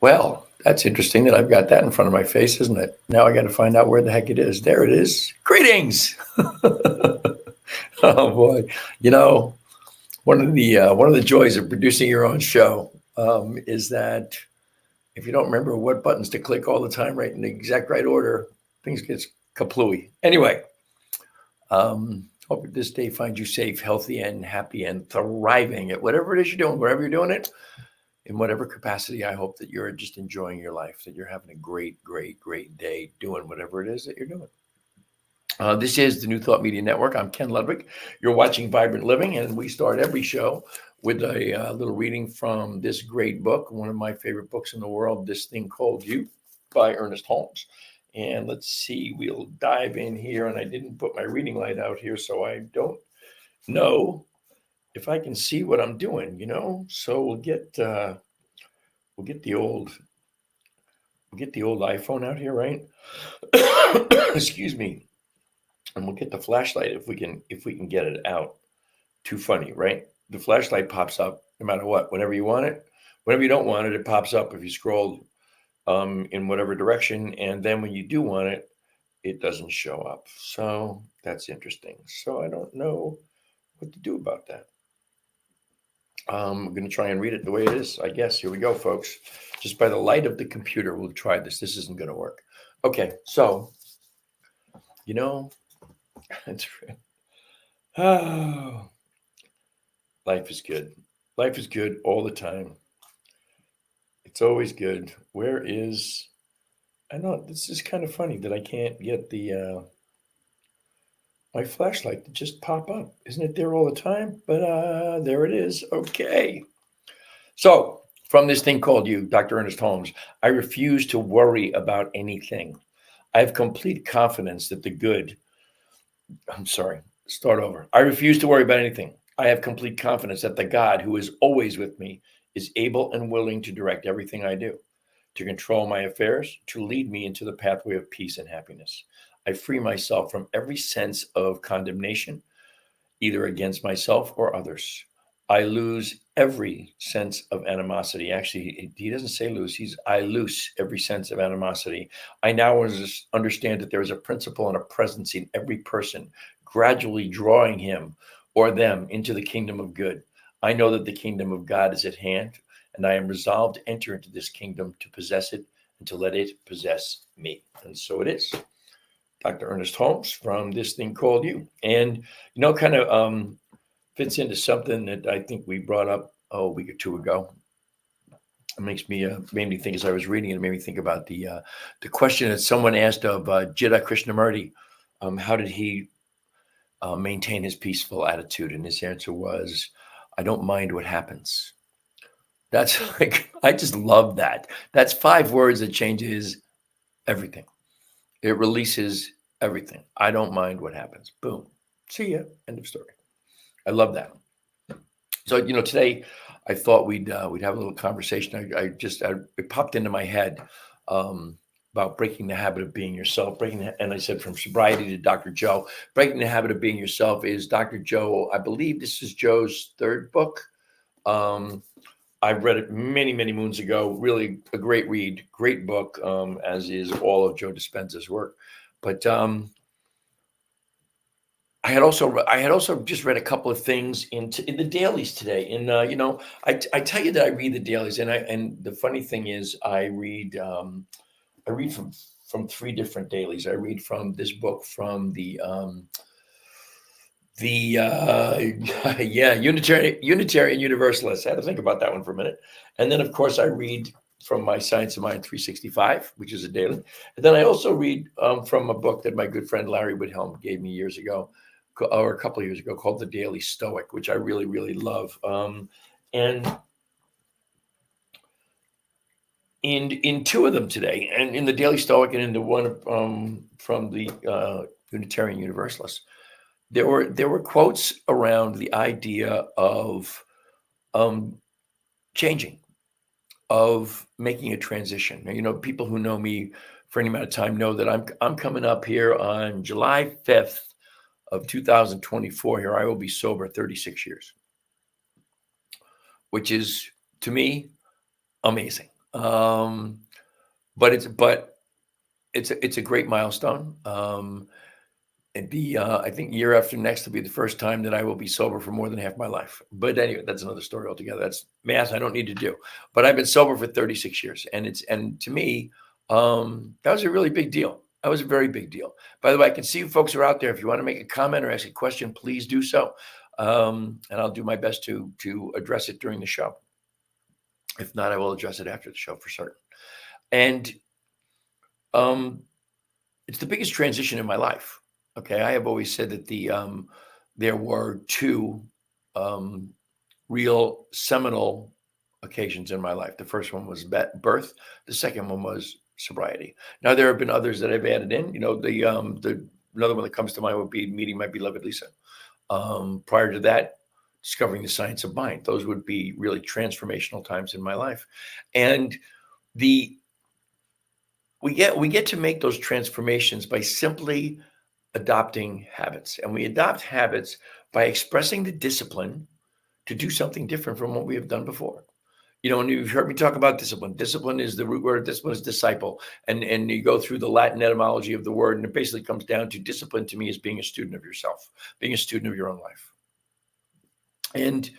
Well, that's interesting that I've got that in front of my face, isn't it? Now I got to find out where the heck it is. There it is. Greetings. Oh boy, you know one of the joys of producing your own show is that if you don't remember what buttons to click all the time, right in the exact right order, things get kaplooey. Anyway, hope this day finds you safe, healthy, and happy, and thriving at whatever it is you're doing, wherever you're doing it in whatever capacity. I hope that you're just enjoying your life, that you're having a great, great, great day doing whatever it is that you're doing. This is the New Thought Media Network. I'm Ken Ludwig. You're watching Vibrant Living, and we start every show with a little reading from this great book, one of my favorite books in the world, This Thing Called You by Ernest Holmes. And let's see, we'll dive in here. And I didn't put my reading light out here, so I don't know if I can see what I'm doing, So we'll get the old iPhone out here, right? Excuse me. And we'll get the flashlight if we can get it out. Too funny, right? The flashlight pops up no matter what. Whenever you want it, whenever you don't want it, it pops up if you scroll in whatever direction. And then when you do want it, it doesn't show up. So that's interesting. So I don't know what to do about that. I'm going to try and read it the way it is, I guess. Here we go, folks. Just by the light of the computer, we'll try this. This isn't going to work. Okay, so, it's oh, life is good. Life is good all the time. It's always good. I know this is kind of funny that I can't get the my flashlight to just pop up. Isn't it there all the time? But there it is. Okay. So, from this thing called you, Dr. Ernest Holmes, I refuse to worry about anything. I have complete confidence that the good, I'm sorry, start over. I refuse to worry about anything. I have complete confidence that the God who is always with me is able and willing to direct everything I do, to control my affairs, to lead me into the pathway of peace and happiness. I free myself from every sense of condemnation, either against myself or others. I lose every sense of animosity. Actually, he doesn't say lose, I loose every sense of animosity. I now understand that there is a principle and a presence in every person, gradually drawing him or them into the kingdom of good. I know that the kingdom of God is at hand, and I am resolved to enter into this kingdom, to possess it, and to let it possess me. And so it is. Dr. Ernest Holmes from This Thing Called You. And, kind of fits into something that I think we brought up a week or two ago. It made me think as I was reading it, it made me think about the question that someone asked of Jitta Krishnamurti. How did he maintain his peaceful attitude? And his answer was, I don't mind what happens. That's like, I just love that. That's 5 words that changes everything. It releases everything. I don't mind what happens. Boom. See ya. End of story. I love that. So, today I thought we'd have a little conversation. It popped into my head about breaking the habit of being yourself. And I said from sobriety to Dr. Joe, breaking the habit of being yourself is Dr. Joe. I believe this is Joe's 3rd book. I read it many, many moons ago. Really a great read, great book, as is all of Joe Dispenza's work. But I had also just read a couple of things in the dailies today. And I tell you that I read the dailies, and the funny thing is I read from 3 different dailies. I read from this book from the Unitarian Universalist. I had to think about that one for a minute. And then, of course, I read from my Science of Mind 365, which is a daily. And then I also read from a book that my good friend Larry Whithelm gave me years ago, or a couple of years ago, called The Daily Stoic, which I really, really love. And in 2 of them today, and in the Daily Stoic and in the one from the Unitarian Universalist, there were quotes around the idea of changing, of making a transition. Now, people who know me for any amount of time know that I'm coming up here on July 5th of 2024. Here I will be sober 36 years, which is to me amazing. Um, but it's a great milestone. It'd be, I think, year after next will be the first time that I will be sober for more than half my life. But anyway, that's another story altogether. That's math I don't need to do. But I've been sober for 36 years, and to me, that was a really big deal. That was a very big deal. By the way, I can see you folks are out there. If you want to make a comment or ask a question, please do so, and I'll do my best to address it during the show. If not, I will address it after the show for certain. And it's the biggest transition in my life. Okay, I have always said that there were two real seminal occasions in my life. The first one was birth. The second one was sobriety. Now there have been others that I've added in. The another one that comes to mind would be meeting my beloved Lisa. Prior to that, discovering the science of mind. Those would be really transformational times in my life, and we get to make those transformations by simply adopting habits. And we adopt habits by expressing the discipline to do something different from what we have done before. And you've heard me talk about discipline. Discipline is the root word. Discipline is disciple. And you go through the Latin etymology of the word, and it basically comes down to discipline to me is being a student of yourself, being a student of your own life. And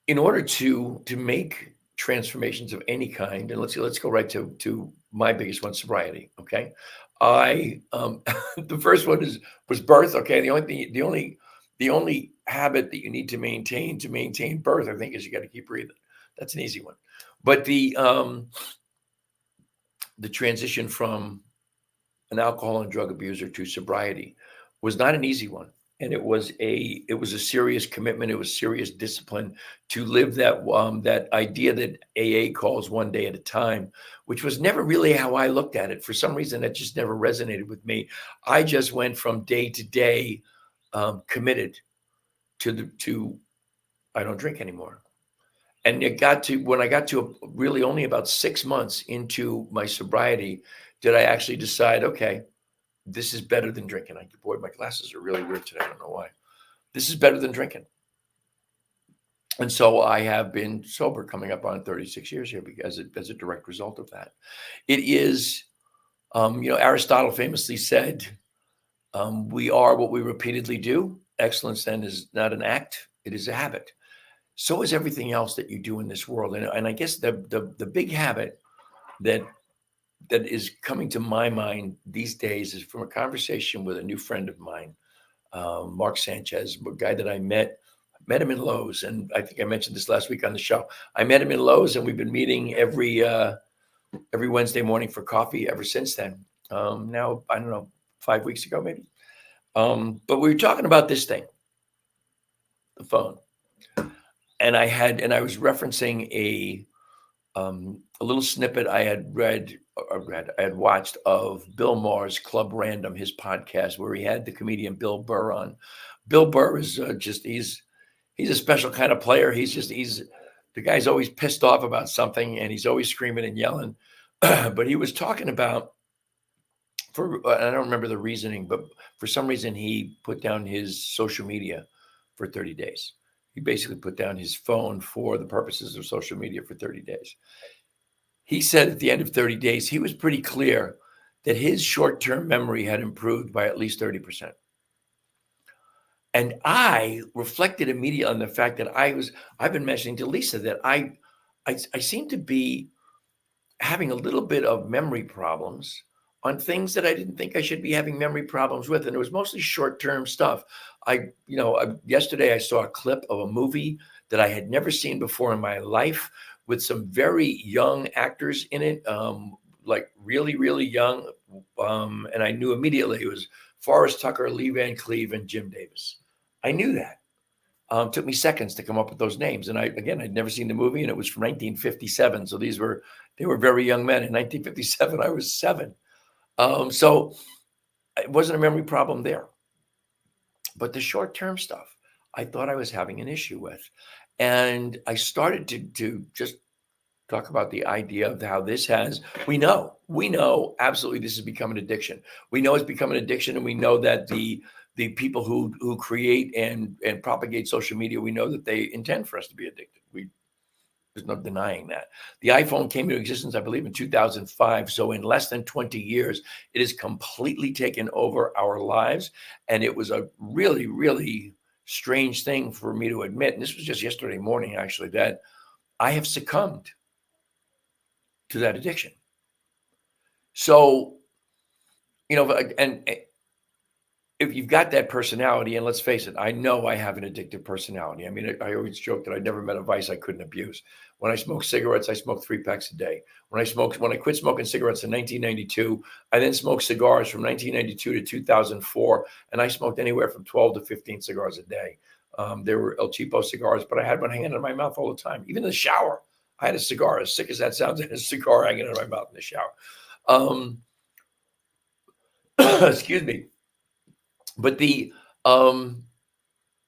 in order to make transformations of any kind, and let's go right to my biggest one, sobriety. Okay, I the first one was birth. Okay, the only habit that you need to maintain birth, I think, is you got to keep breathing. That's an easy one. But the transition from an alcohol and drug abuser to sobriety was not an easy one. And it was a serious commitment. It was serious discipline to live that idea that AA calls one day at a time, which was never really how I looked at it. For some reason, that just never resonated with me. I just went from day to day, committed to I don't drink anymore. And when I got to really only about 6 months into my sobriety, did I actually decide, okay, this is better than drinking. Boy, my glasses are really weird today. I don't know why. This is better than drinking. And so I have been sober coming up on 36 years here as a direct result of that. It is, Aristotle famously said, we are what we repeatedly do. Excellence then is not an act, it is a habit. So is everything else that you do in this world. And I guess the big habit that is coming to my mind these days is from a conversation with a new friend of mine, Mark Sanchez, a guy that I met him in Lowe's. And I think I mentioned this last week on the show. I met him in Lowe's, and we've been meeting every Wednesday morning for coffee ever since then. Now, I don't know, 5 weeks ago, maybe. But we were talking about this thing, the phone. And I was referencing a little snippet I had watched of Bill Maher's Club Random, his podcast, where he had the comedian Bill Burr on. Bill Burr is he's a special kind of player. The guy's always pissed off about something, and he's always screaming and yelling. But he was talking about, I don't remember the reasoning, but for some reason he put down his social media for 30 days. He basically put down his phone for the purposes of social media for 30 days. He said at the end of 30 days, he was pretty clear that his short-term memory had improved by at least 30%. And I reflected immediately on the fact that I've been mentioning to Lisa that I seem to be having a little bit of memory problems on things that I didn't think I should be having memory problems with. And it was mostly short-term stuff. Yesterday I saw a clip of a movie that I had never seen before in my life with some very young actors in it, like really, really young. And I knew immediately it was Forrest Tucker, Lee Van Cleef, and Jim Davis. I knew that. Took me seconds to come up with those names. And I'd never seen the movie, and it was from 1957. So they were very young men. In 1957, I was 7. So it wasn't a memory problem there. But the short-term stuff, I thought I was having an issue with. And I started to just talk about the idea of how this we know absolutely this has become an addiction. We know it's become an addiction, and we know that the people who create and propagate social media, we know that they intend for us to be addicted. There's no denying that. The iPhone came into existence, I believe, in 2005. So in less than 20 years, it has completely taken over our lives. And it was a really, really strange thing for me to admit. And this was just yesterday morning, actually, that I have succumbed to that addiction. So, and if you've got that personality, and let's face it, I know I have an addictive personality. I mean, I always joke that I never met a vice I couldn't abuse. When I smoked cigarettes, I smoked 3 packs a day. When I quit smoking cigarettes in 1992, I then smoked cigars from 1992 to 2004, and I smoked anywhere from 12 to 15 cigars a day. There were El Cheapo cigars, but I had one hanging in my mouth all the time. Even in the shower, I had a cigar. As sick as that sounds, I had a cigar hanging in my mouth in the shower. Excuse me. But I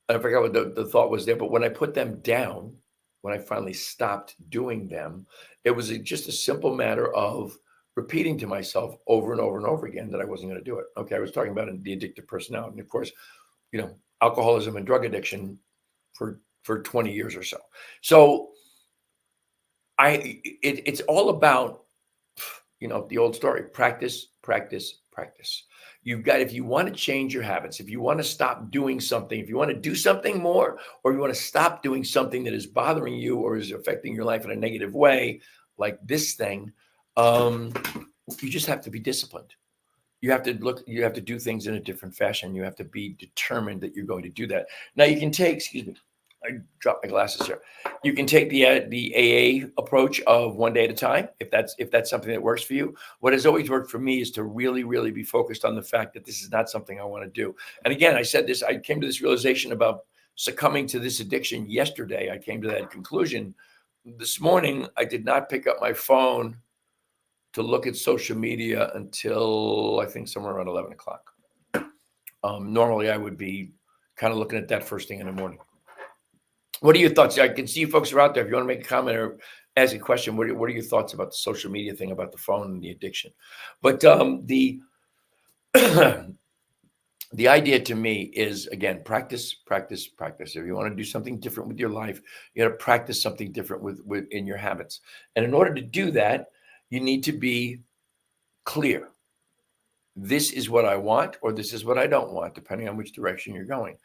forgot what the thought was there, but when I put them down, when I finally stopped doing them, it was just a simple matter of repeating to myself over and over and over again that I wasn't going to do it. Okay, I was talking about the addictive personality. And of course, alcoholism and drug addiction for 20 years or so. So it's all about, the old story, practice, practice, practice. If you want to change your habits, if you want to stop doing something, if you want to do something more, or you want to stop doing something that is bothering you or is affecting your life in a negative way, like this thing, you just have to be disciplined. You have to do things in a different fashion. You have to be determined that you're going to do that. Now you can take, excuse me, I dropped my glasses here. You can take the AA approach of one day at a time, if that's something that works for you. What has always worked for me is to really, really be focused on the fact that this is not something I want to do. And again, I came to this realization about succumbing to this addiction yesterday. I came to that conclusion. This morning, I did not pick up my phone to look at social media until I think somewhere around 11 o'clock. Normally, I would be kind of looking at that first thing in the morning. What are your thoughts? I can see you folks are out there. If you want to make a comment or ask a question, what are your thoughts about the social media thing, about the phone and the addiction? But the idea to me is, again, practice, practice, practice. If you want to do something different with your life, you got to practice something different in your habits. And in order to do that, you need to be clear. This is what I want, or this is what I don't want, depending on which direction you're going.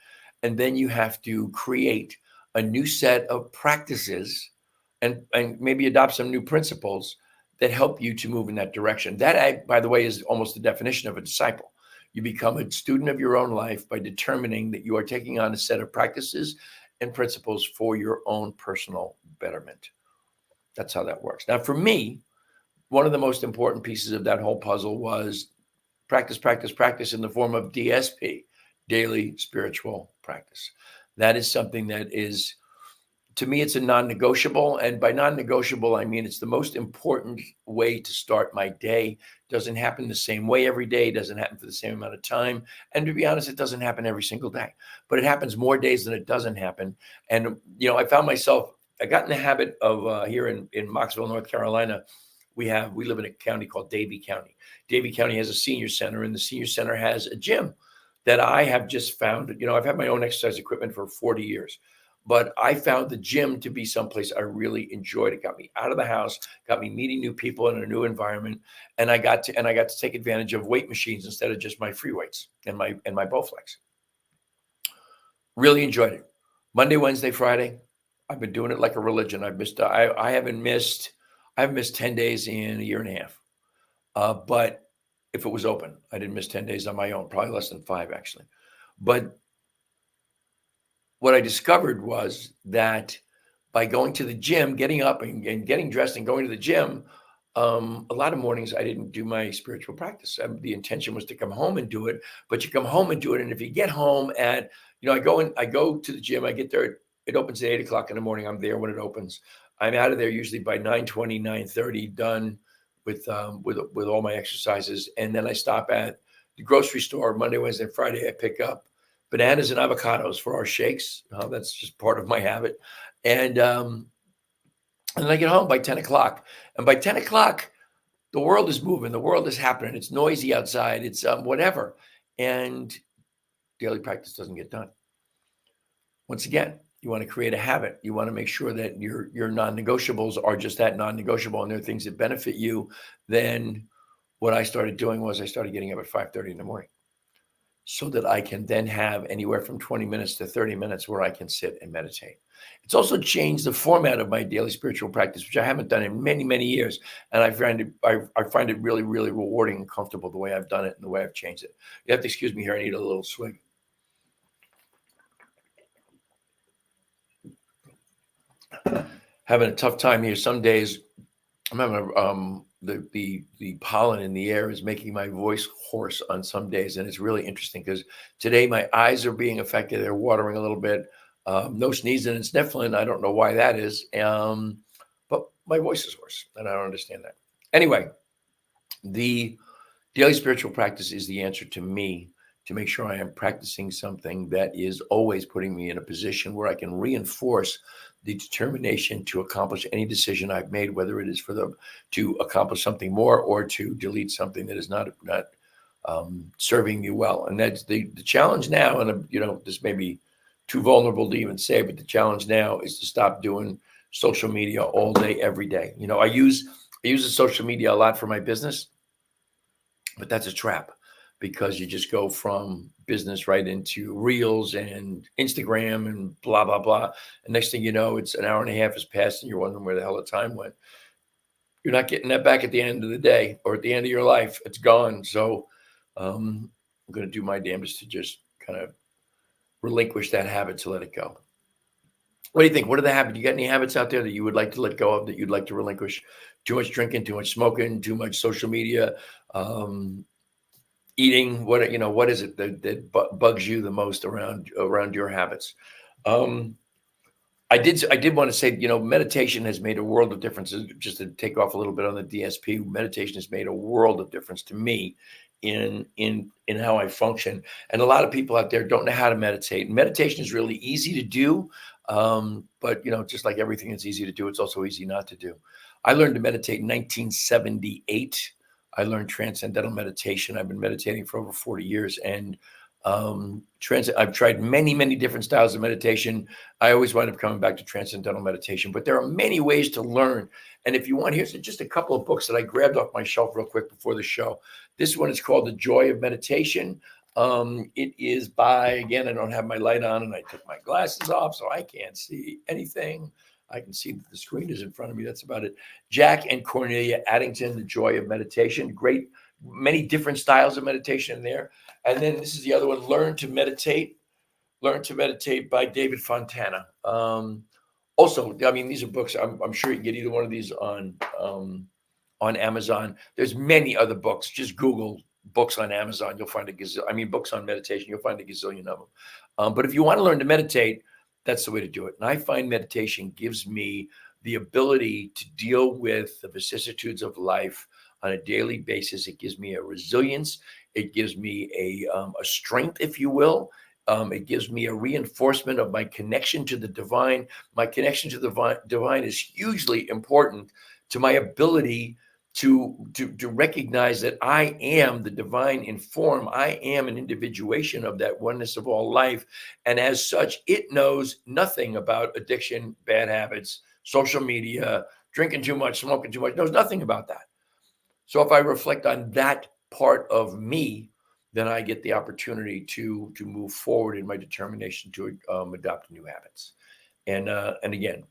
And then you have to create a new set of practices and maybe adopt some new principles that help you to move in that direction. That, by the way, is almost the definition of a disciple. You become a student of your own life by determining that you are taking on a set of practices and principles for your own personal betterment. That's how that works. Now, for me, one of the most important pieces of that whole puzzle was practice, practice, practice in the form of DSP, daily spiritual practice. That is something that is, to me, it's a non-negotiable. And by non-negotiable, I mean it's the most important way to start my day. Doesn't happen the same way every day. Doesn't happen for the same amount of time. And to be honest, it doesn't happen every single day. But it happens more days than it doesn't happen. And, I found myself, I got in the habit of here in Mocksville, North Carolina, we live in a county called Davie County. Davie County has a senior center, and the senior center has a gym that I have just found. I've had my own exercise equipment for 40 years, but I found the gym to be someplace I really enjoyed. It got me out of the house, got me meeting new people in a new environment, and I got to take advantage of weight machines instead of just my free weights and my Bowflex. Really enjoyed it. Monday, Wednesday, Friday, I've been doing it like a religion. I haven't missed 10 days in a year and a half. But if it was open, I didn't miss 10 days on my own, probably less than 5 actually. But what I discovered was that by going to the gym, getting up and getting dressed and going to the gym, a lot of mornings I didn't do my spiritual practice. The intention was to come home and do it, but you come home and do it. And if you get home at, I go to the gym, I get there, it opens at 8 o'clock in the morning. I'm there when it opens. I'm out of there usually by 9:20, 9:30, done with all my exercises. And then I stop at the grocery store Monday, Wednesday, and Friday. I pick up bananas and avocados for our shakes. That's just part of my habit. And then I get home by 10 o'clock. And by 10 o'clock, the world is moving. The world is happening. It's noisy outside. It's whatever. And daily practice doesn't get done. Once again, You want to create a habit. You want to make sure that your non-negotiables are just that, non-negotiable, and they're things that benefit you. Then what I started doing was I started getting up at 5:30 in the morning so that I can then have anywhere from 20 minutes to 30 minutes where I can sit and meditate. It's also changed the format of my daily spiritual practice, which I haven't done in many, many years. And I find it really, really rewarding and comfortable the way I've done it and the way I've changed it. You have to excuse me here. I need a little swig. Having a tough time here. Some days I'm having the pollen in the air is making my voice hoarse on some days, and it's really interesting because today my eyes are being affected. They're watering a little bit. No sneezing and sniffling. I don't know why that is. But my voice is hoarse, and I don't understand that. Anyway, the daily spiritual practice is the answer to me to make sure I am practicing something that is always putting me in a position where I can reinforce the determination to accomplish any decision I've made, whether it is to accomplish something more or to delete something that is not serving me well. And that's the challenge now. And this may be too vulnerable to even say, but the challenge now is to stop doing social media all day, every day. I use the social media a lot for my business, but that's a trap because you just go from business right into reels and Instagram and blah, blah, blah. And next thing you know, it's an hour and a half has passed and you're wondering where the hell the time went. You're not getting that back at the end of the day or at the end of your life. It's gone. So I'm going to do my damnedest to just kind of relinquish that habit, to let it go. What do you think? What are the habits? You got any habits out there that you would like to let go of, that you'd like to relinquish? Too much drinking, too much smoking, too much social media, eating. What is it that bugs you the most around your habits? I did want to say, meditation has made a world of difference. Just to take off a little bit on the DSP, meditation has made a world of difference to me in how I function. And a lot of people out there don't know how to meditate. Meditation is really easy to do, but just like everything that's easy to do, it's also easy not to do. I learned to meditate in 1978. I learned transcendental meditation. I've been meditating for over 40 years, and I've tried many, many different styles of meditation. I always wind up coming back to transcendental meditation, but there are many ways to learn. And if you want, here's just a couple of books that I grabbed off my shelf real quick before the show. This one is called The Joy of Meditation. It is by, again, I don't have my light on and I took my glasses off, so I can't see anything. I can see that the screen is in front of me. That's about it. Jack and Cornelia Addington, The Joy of Meditation. Great, many different styles of meditation in there. And then this is the other one, Learn to Meditate by David Fontana. Also, these are books. I'm sure you can get either one of these on Amazon. There's many other books. Just Google books on Amazon. You'll find books on meditation. You'll find a gazillion of them. But if you want to learn to meditate, that's the way to do it. And I find meditation gives me the ability to deal with the vicissitudes of life on a daily basis. It gives me a resilience. It gives me a strength, if you will. It gives me a reinforcement of my connection to the divine. My connection to the divine is hugely important to my ability to recognize that I am the divine in form. I am an individuation of that oneness of all life. And as such, it knows nothing about addiction, bad habits, social media, drinking too much, smoking too much. It knows nothing about that. So if I reflect on that part of me, then I get the opportunity to move forward in my determination to adopt new habits. And again,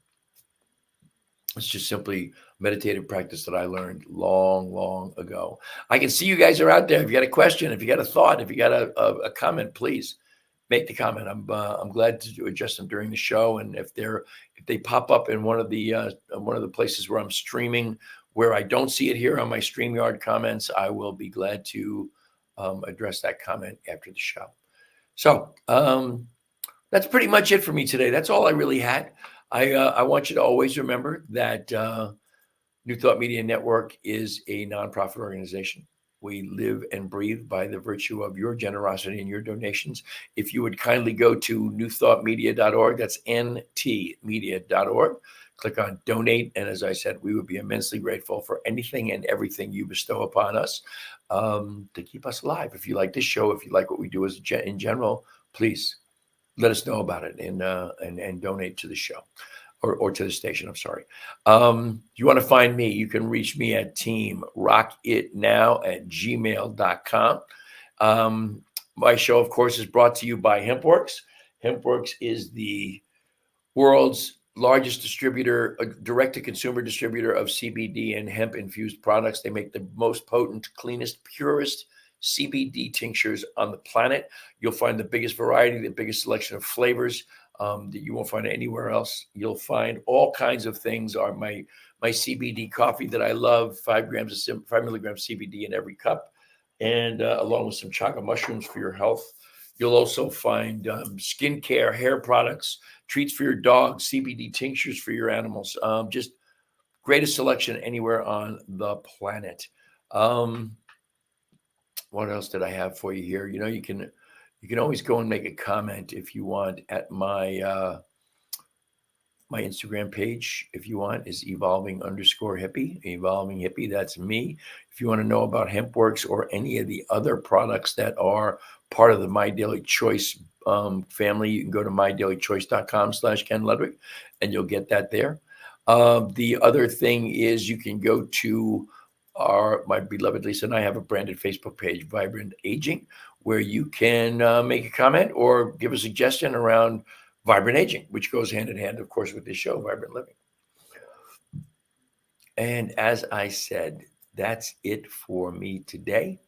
it's just simply meditative practice that I learned long, long ago. I can see you guys are out there. If you got a question, if you got a thought, if you got a comment, please make the comment. I'm glad to address them during the show. And if they pop up in one of the places where I'm streaming, where I don't see it here on my StreamYard comments, I will be glad to address that comment after the show. So that's pretty much it for me today. That's all I really had. I want you to always remember that New Thought Media Network is a nonprofit organization. We live and breathe by the virtue of your generosity and your donations. If you would kindly go to newthoughtmedia.org, that's ntmedia.org, click on donate. And as I said, we would be immensely grateful for anything and everything you bestow upon us to keep us alive. If you like this show, if you like what we do in general, please let us know about it and donate to the show or to the station. I'm sorry. If you want to find me, you can reach me at teamrockitnow@gmail.com. My show, of course, is brought to you by HempWorks. HempWorks is the world's largest distributor, direct-to-consumer distributor of CBD and hemp-infused products. They make the most potent, cleanest, purest CBD tinctures on the planet. You'll find the biggest variety, the biggest selection of flavors that you won't find anywhere else. You'll find all kinds of things. Are my CBD coffee that I love, 5 milligrams CBD in every cup, and along with some chaga mushrooms for your health. You'll also find skincare, hair products, treats for your dog, CBD tinctures for your animals. Just greatest selection anywhere on the planet. What else did I have for you here? You can always go and make a comment if you want at my my Instagram page, if you want, is evolving hippie. That's me. If you want to know about HempWorks or any of the other products that are part of the My Daily Choice family, you can go to mydailychoice.com/Ken Ludwig, and you'll get that there. The other thing is you can go to my beloved Lisa and I have a branded Facebook page, Vibrant Aging, where you can make a comment or give a suggestion around vibrant aging, which goes hand in hand, of course, with this show, Vibrant Living. And as I said, that's it for me today.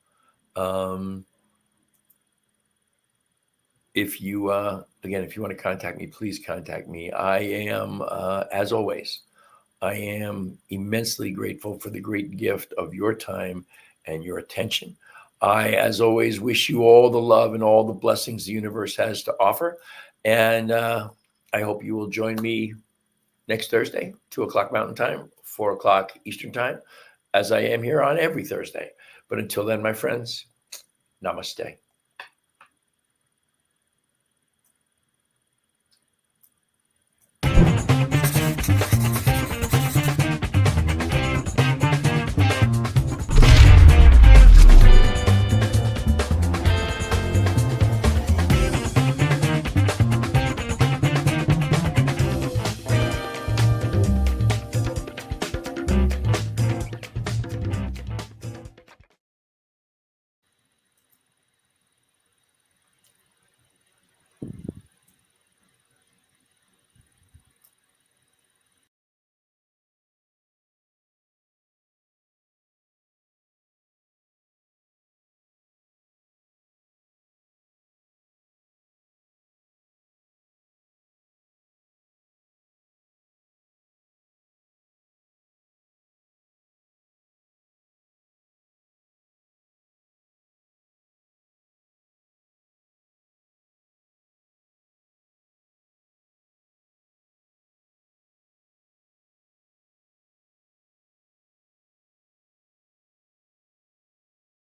If you, again, if you want to contact me, please contact me. I am, as always, I am immensely grateful for the great gift of your time and your attention. I, as always, wish you all the love and all the blessings the universe has to offer. And I hope you will join me next Thursday, 2:00 Mountain Time, 4:00 Eastern Time, as I am here on every Thursday. But until then, my friends, namaste.